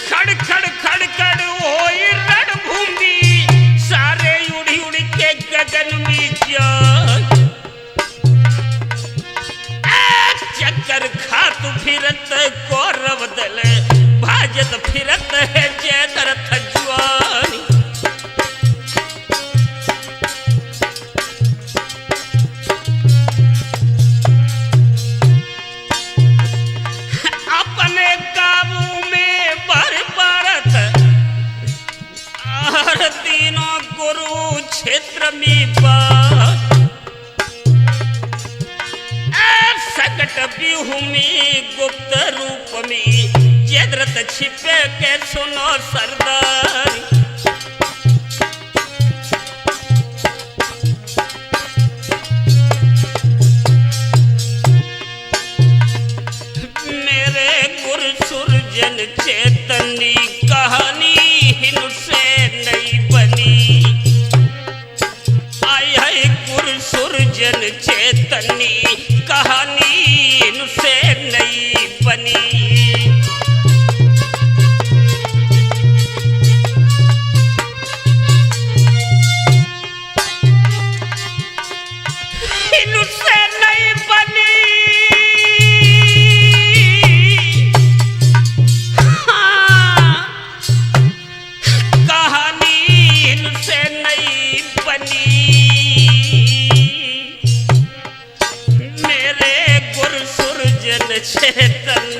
खड़ खड़ खड़ खड़ होई रणभूमि, सारे उड़ी उड़ी के गगन में जाय। चक्कर खात फिरत कौरव दल, भाजत फिरत है जयद्रथ ज्वानी। अपने काबू में भर भारत, और तीनों कुरुक्षेत्र में बात। सकट बिहू में गुप्त रूप में, जयद्रथ छिपे के सुनो सरदार। मेरे गुरसुरजन चेतनी, कहानी हिनसे नहीं बनी। आई है गुरसुरजन चेतनी, कहानी इनसे नहीं बनी। इनसे नहीं बनी, हाँ, कहानी इनसे नहीं बनी। चेतन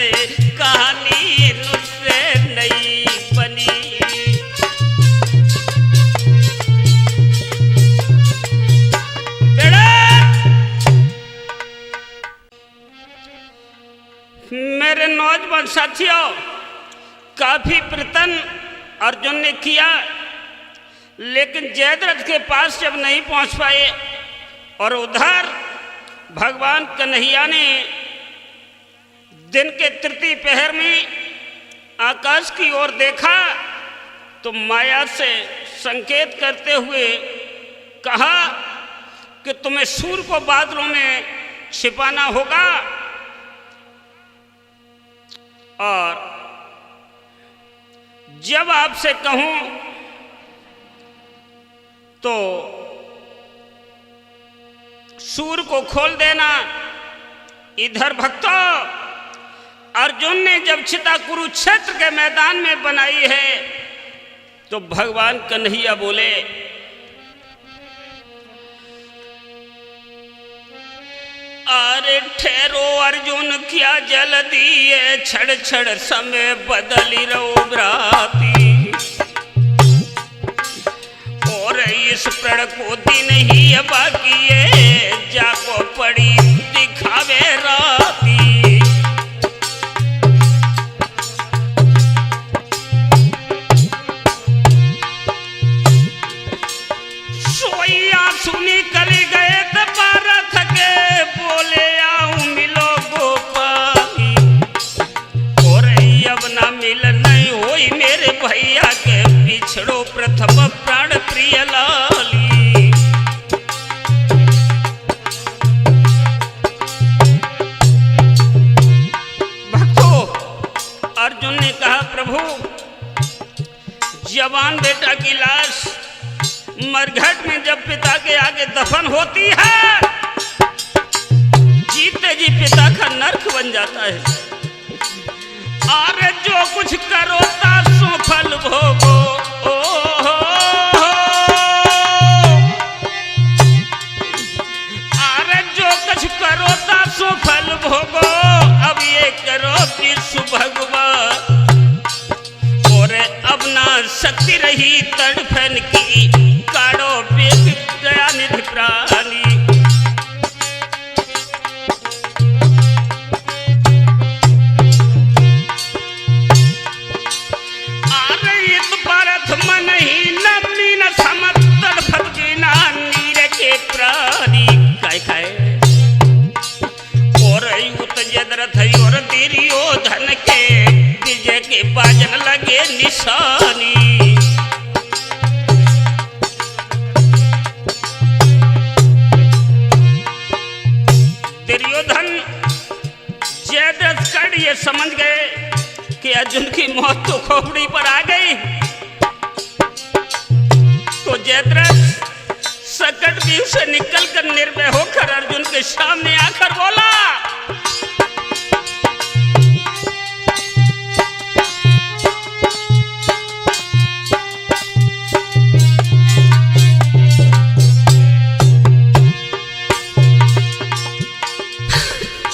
कहानी मुझसे नहीं बनी। मेरे नौजवान साथियों, काफी प्रयत्न अर्जुन ने किया, लेकिन जयद्रथ के पास जब नहीं पहुंच पाए, और उधर भगवान कन्हैया ने दिन के तृतीय पहर में आकाश की ओर देखा तो माया से संकेत करते हुए कहा कि तुम्हें सूर्य को बादलों में छिपाना होगा, और जब आपसे कहूं तो सूर्य को खोल देना। इधर भक्तों, अर्जुन ने जब चिता कुरुक्षेत्र के मैदान में बनाई है तो भगवान कन्हैया बोले, अरे ठहरो अर्जुन, क्या जल्दी है, छड़ छड़ समय बदली रहो भ्राती। और इस प्रण को दिन ही बाकी है, जाको पड़ी दिखावे राती। सोइया सुनी कली गए दोबारा थके, बोले आऊं मिलो गोपाली। और अब ना मिल नहीं होई मेरे भैया के, बिछड़ो प्रथम प्राण प्रिय लाली। भक्तों, अर्जुन ने कहा प्रभु, जवान बेटा की लाश मरघट में जब पिता के आगे दफन होती है, जीते जी पिता का नरक बन जाता है। अरे जो कुछ करो तासो फल भोगो, अरे जो कुछ करो तासो फल भोगो, अब ये करो कि सुभगवान। और अब ना शक्ति रही तड़फन की, काड़ो बेग दया निधि प्राणी। मन ही नमी न समत तड़फत बिना नीर के प्राणी। काय काय और युत जदरथ और दुर्योधन के, विजय के बाजन लगे निशानी। दुर्योधन जयद्रथ कर्ण ये समझ गए कि अर्जुन की मौत तो खोपड़ी पर आ गई। तो जयद्रथ सकट व्यू से निकलकर निर्भय होकर अर्जुन के सामने आकर बोला,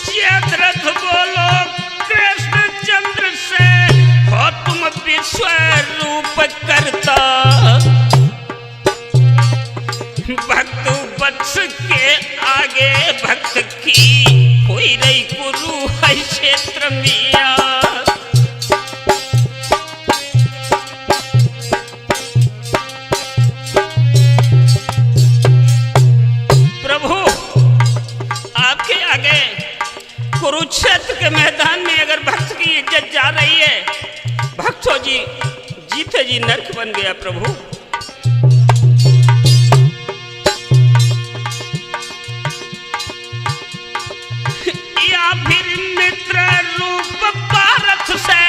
जयद्रथ बोलो कृष्णचंद्र से हो तुम विश्व रूप करता। भक्त वत्स के आगे भक्त की हुई रही गुरु है क्षेत्र मिया। प्रभु आपके आगे कुरुक्षेत्र के मैदान में अगर भक्त की इज्जत जा रही है, भक्तों जी जीते जी नरक बन गया। प्रभु फिर मित्र रूप पारथ से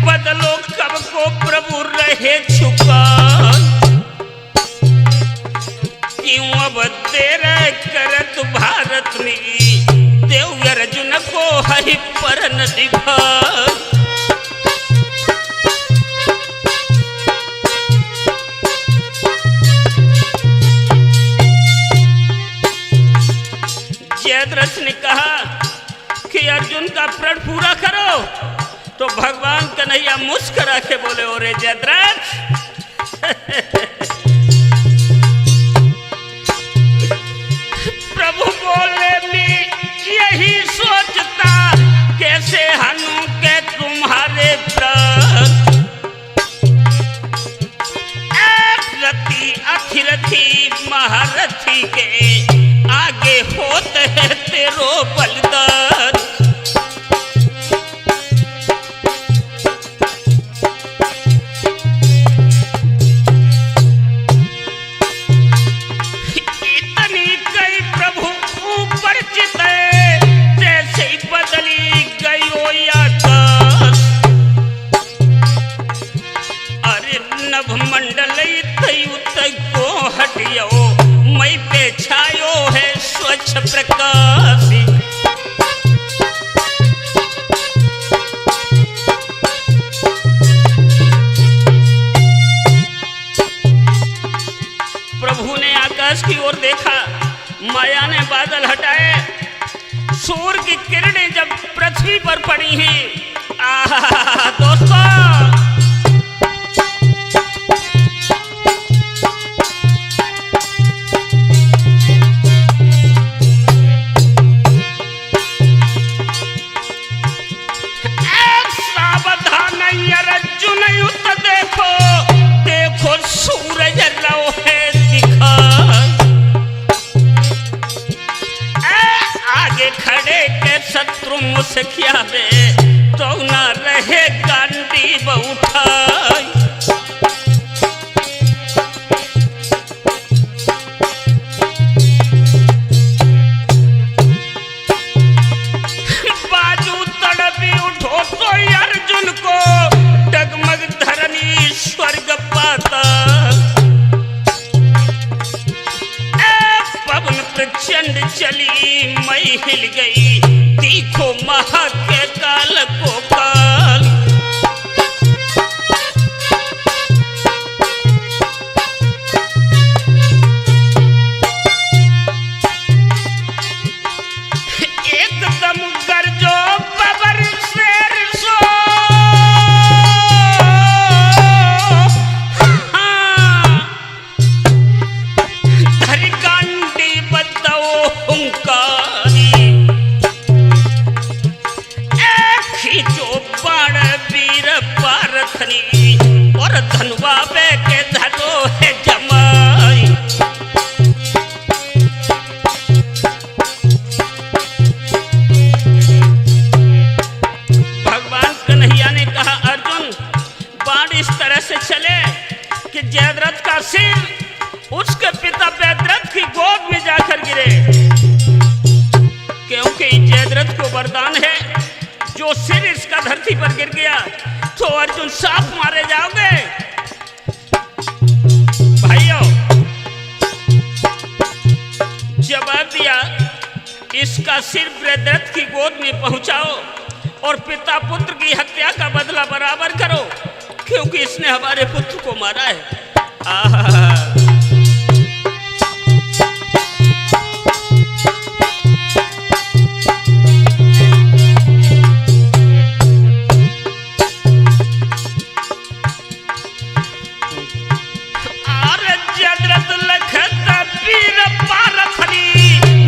बदलो कब को प्रभु रहे छुपा। क्यों अब देर करत भारत में, देव अर्जुन को हरि पर न दिभा। जयद्रथ ने कहा कि अर्जुन का प्रण पूरा करो। तो भगवान कन्हैया मुस्कुरा के बोले, ओरे जयद्रथ प्रभु बोले मैं यही सोचता, कैसे हनु के तुम्हारे प्राण। रथी अथिरथी महारथी के आगे होते है तेरो बलिदान। इतनी कई प्रभु ऊपर चिते, जैसे ही बदली गई हो आकाश। अरे नभ मंडल को हटियो, मई पे छायो है स्वच्छ प्रकाश। प्रभु ने आकाश की ओर देखा, माया ने बादल हटाए, सूर्य की किरणें जब पृथ्वी पर पड़ी हैं। आहा दोस्तों, खियावे तो ना रहे गांडी बउठाई। बाजू तड़पी उठो तो अर्जुन को डगमग धरनी स्वर्ग पाता। पवन प्रचंड चली मई हिल गई देखो महा के काल को काल। एकदम गरजो बबर शेर सो धरी गांडी बदो हुंकारी। खींचो बाण वीर पारथनी और धनवा बे के धरो है जमाई। भगवान कन्हैया ने कहा अर्जुन बाण इस तरह से चले कि जयद्रथ का सिर उसके पिता जयद्रथ की गोद में जाकर गिरे, क्योंकि जयद्रथ को वरदान है जो सिर इसका धरती पर गिर गया तो अर्जुन साफ मारे जाओगे। भाइयों जवाब दिया इसका सिर जयद्रथ की गोद में पहुंचाओ और पिता पुत्र की हत्या का बदला बराबर करो, क्योंकि इसने हमारे पुत्र को मारा है।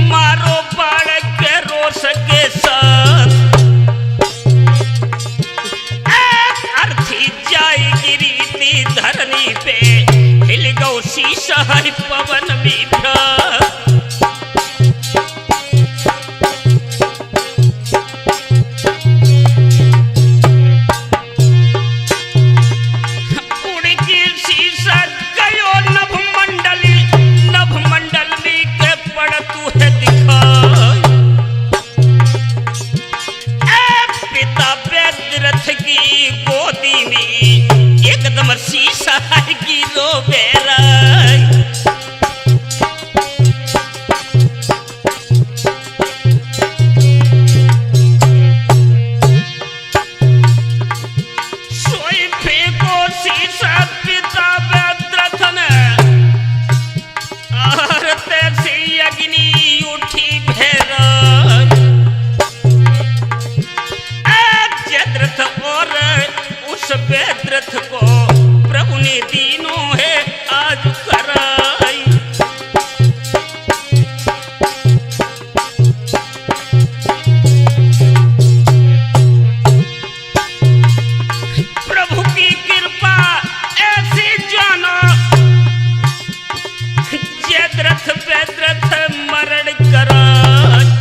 मारो बाण के रोष के साथ अर्थी जाएगी रीति धरनी पे हिल गौ शीशा पवन विभ्रात। उड़की शीशा गयो नभ मंडल में के पड़तू है दिखाई। पिता जयद्रथ की गोदी में एकदम शीशा गिरो बेराई। सोई फेंको शीशा पिता जयद्रथ ने तैसी अग्नि उठी भैरव। जयद्रथ और उस जयद्रथ को प्रभु ने दीनों है आज कराई। प्रभु की कृपा ऐसी जानो जयद्रथ मरण कराई।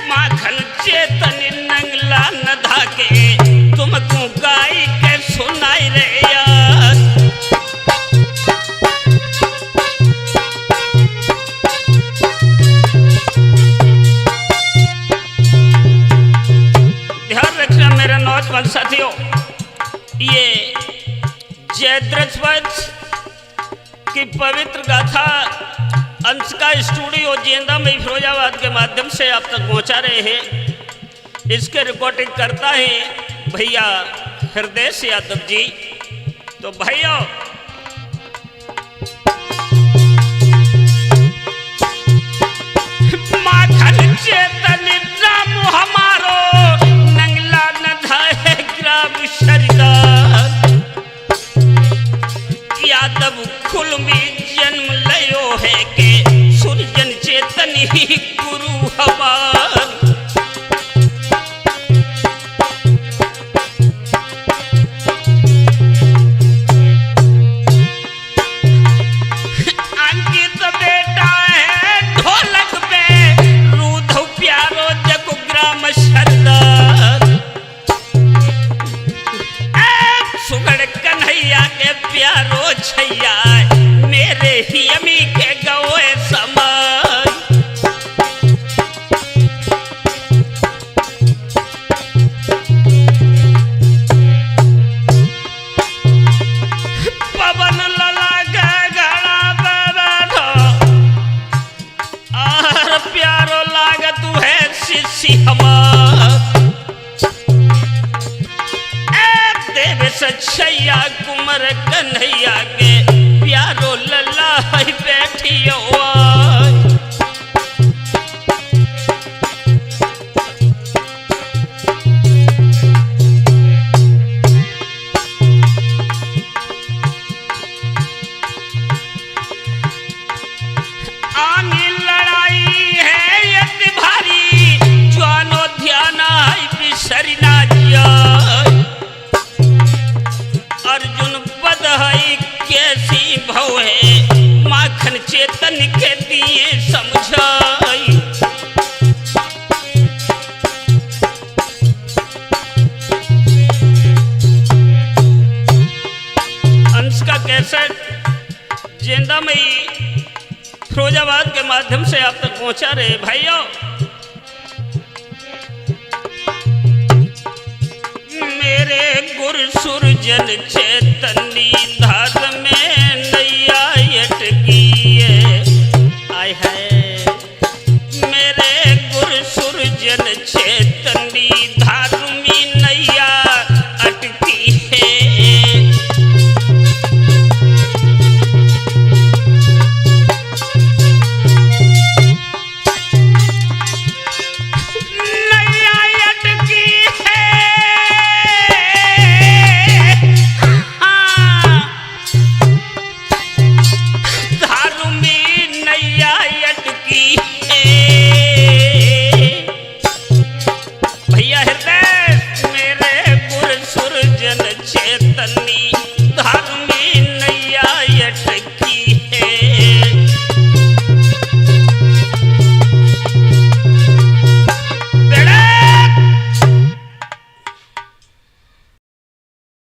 माखन चेतन नंगला न धाके तुमको गाई के सुनाई रे यार। ध्यान रखना मेरे नौजवान साथियों, ये जयद्रथ वंश की पवित्र गाथा अंशिका स्टूडियो जेंदा में फिरोजाबाद के माध्यम से आप तक पहुंचा रहे हैं। इसके रिकॉर्डिंग करता है भैया हृदय यादव जी। तो भाइयों माखन चेतन राम हमारो नंगला न धाए ग्राम शरीदार। यादव कुल में जन्म लयो है के सुरजन चेतन ही गुरु हमार। अंकित बेटा है ढोलक पे रूधौ प्यारो छैया मेरे ही अमी के गए समय। पवन लला गड़ा बैठो और प्यारो लाग तू है शिष्य हमार। सच्चैया कुमर कन्हैया के प्यारो लल्ला है बैठियो। आनी लड़ाई है यति भारी ज्वानो ध्यान है बिसरी ना जिया। अर्जुन पद है कैसी भव है माखन चेतन के दिए समझाई। अंश का कैसेट जेंदा मई फिरोजाबाद के माध्यम से आप तक पहुंचा रहे भाइयों। मेरे गुरु सुरजन चेतनी धार में नैया अटकी है। आय है मेरे गुरु सुरजन चेतनी धार में नैया अटकी है। चेतनी धर्मी नैया अटकी।